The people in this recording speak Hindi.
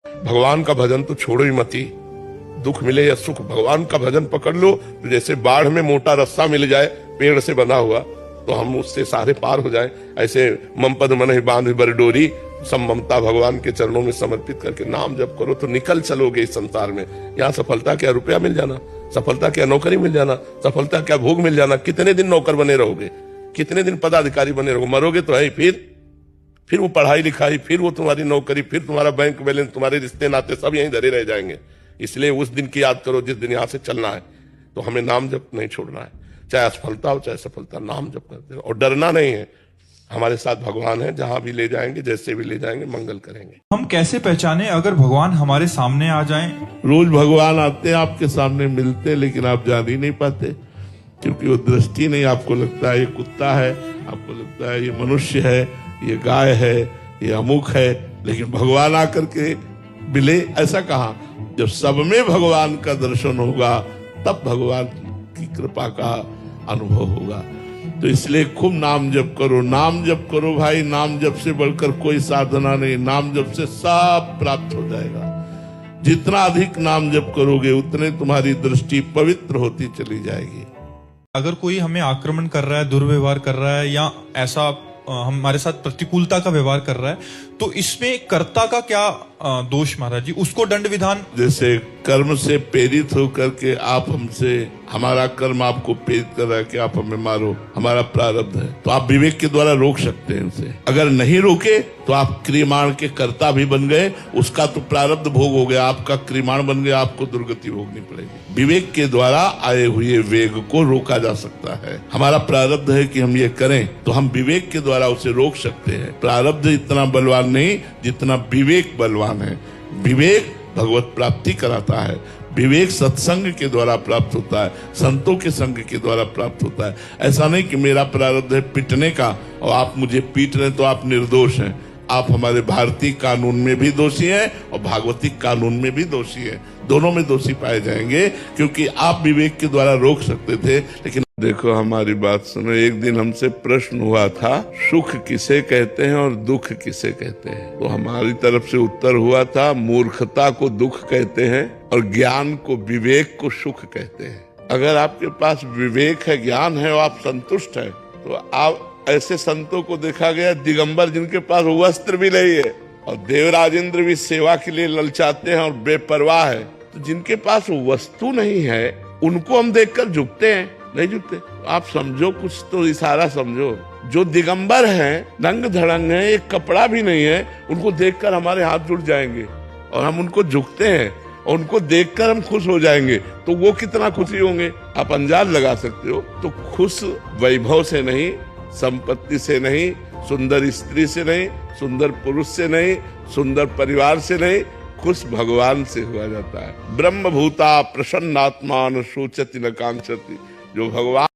भगवान का भजन तो छोड़ो ही मती, दुख मिले या सुख भगवान का भजन पकड़ लो तो जैसे बाढ़ में मोटा रस्सा मिल जाए पेड़ से बंधा हुआ तो हम उससे सारे पार हो जाएं। ऐसे मम पद मन ही बांध बर डोरी, सब ममता भगवान के चरणों में समर्पित करके नाम जप करो तो निकल चलोगे इस संसार में। यहाँ सफलता क्या रुपया मिल जाना, सफलता क्या नौकरी मिल जाना, सफलता क्या भोग मिल जाना। कितने दिन नौकर बने रहोगे, कितने दिन पदाधिकारी बने रहोगे, मरोगे तो है ही। फिर वो पढ़ाई लिखाई, फिर वो तुम्हारी नौकरी, फिर तुम्हारा बैंक बैलेंस, तुम्हारे रिश्ते नाते सब यहीं धरे रह जाएंगे। इसलिए उस दिन की याद करो जिस दिन यहाँ से चलना है। तो हमें नाम जप नहीं छोड़ना है, चाहे असफलता हो चाहे सफलता, नाम जप करते रहो और डरना नहीं है। हमारे साथ भगवान है, जहां भी ले जाएंगे जैसे भी ले जाएंगे मंगल करेंगे। हम कैसे पहचाने अगर भगवान हमारे सामने आ जाएं? रोज भगवान आते हैं आपके सामने मिलते, लेकिन आप जान ही नहीं पाते क्योंकि वो दृष्टि नहीं। आपको लगता है ये कुत्ता है, आपको लगता है ये मनुष्य है, ये गाय है, ये अमुक है, लेकिन भगवान आकर के मिले। ऐसा कहा जब सब में भगवान का दर्शन होगा तब भगवान की कृपा का अनुभव होगा। तो इसलिए खूब नाम जप करो, नाम जप करो भाई। नाम जप से बढ़कर कोई साधना नहीं, नाम जप से सब प्राप्त हो जाएगा। जितना अधिक नाम जप करोगे उतने तुम्हारी दृष्टि पवित्र होती चली जाएगी। अगर कोई हमें आक्रमण कर रहा है, दुर्व्यवहार कर रहा है या ऐसा हमारे साथ प्रतिकूलता का व्यवहार कर रहा है, तो इसमें कर्ता का क्या दोष महाराज जी? उसको दंड विधान, जैसे कर्म से प्रेरित होकर के आप हमसे, हमारा कर्म आपको प्रेरित कर रहा है कि आप हमें मारो, हमारा प्रारब्ध है, तो आप विवेक के द्वारा रोक सकते हैं उसे। अगर नहीं रोके तो आप क्रियमाण के कर्ता भी बन गए, उसका तो प्रारब्ध भोग हो गया, आपका क्रियमाण बन गया, आपको दुर्गति भोगनी पड़ेगी। विवेक के द्वारा आए हुए वेग को रोका जा सकता है। हमारा प्रारब्ध है कि हम ये करें तो हम विवेक के द्वारा उसे रोक सकते हैं। प्रारब्ध इतना बलवान नहीं जितना विवेक बलवान है। विवेक भगवत प्राप्ति कराता है, विवेक सत्संग के द्वारा प्राप्त होता है, संतों के संग के द्वारा प्राप्त होता है। ऐसा नहीं कि मेरा प्रारब्ध है पिटने का और आप मुझे पीट रहे तो आप निर्दोष हैं। आप हमारे भारतीय कानून में भी दोषी हैं और भागवतिक कानून में भी दोषी हैं। दोनों में दोषी पाए जाएंगे क्योंकि आप विवेक के द्वारा रोक सकते थे। लेकिन देखो हमारी बात सुनो, एक दिन हमसे प्रश्न हुआ था सुख किसे कहते हैं और दुख किसे कहते हैं। तो हमारी तरफ से उत्तर हुआ था मूर्खता को दुख कहते हैं और ज्ञान को, विवेक को सुख कहते हैं। अगर आपके पास विवेक है, ज्ञान है और आप संतुष्ट हैं तो आप ऐसे संतों को देखा गया दिगंबर जिनके पास वस्त्र भी नहीं है और देवराजेंद्र भी सेवा के लिए ललचाते हैं और बेपरवाह है। तो जिनके पास वस्तु नहीं है उनको हम देखकर झुकते हैं, नहीं झुकते। आप समझो, कुछ तो इशारा समझो। जो दिगंबर हैं, नंग धड़ंग हैं, एक कपड़ा भी नहीं है, उनको देखकर हमारे हाथ जुड़ जाएंगे और हम उनको झुकते हैं और उनको देखकर हम खुश हो जाएंगे। तो वो कितना खुशी होंगे आप अंदाज लगा सकते हो। तो खुश वैभव से नहीं, संपत्ति से नहीं, सुंदर स्त्री से नहीं, सुंदर पुरुष से नहीं, सुंदर परिवार से नहीं, खुश भगवान से हुआ जाता है। ब्रह्म भूता प्रसन्नात्मान शोचति न कांक्षति। जो भगवान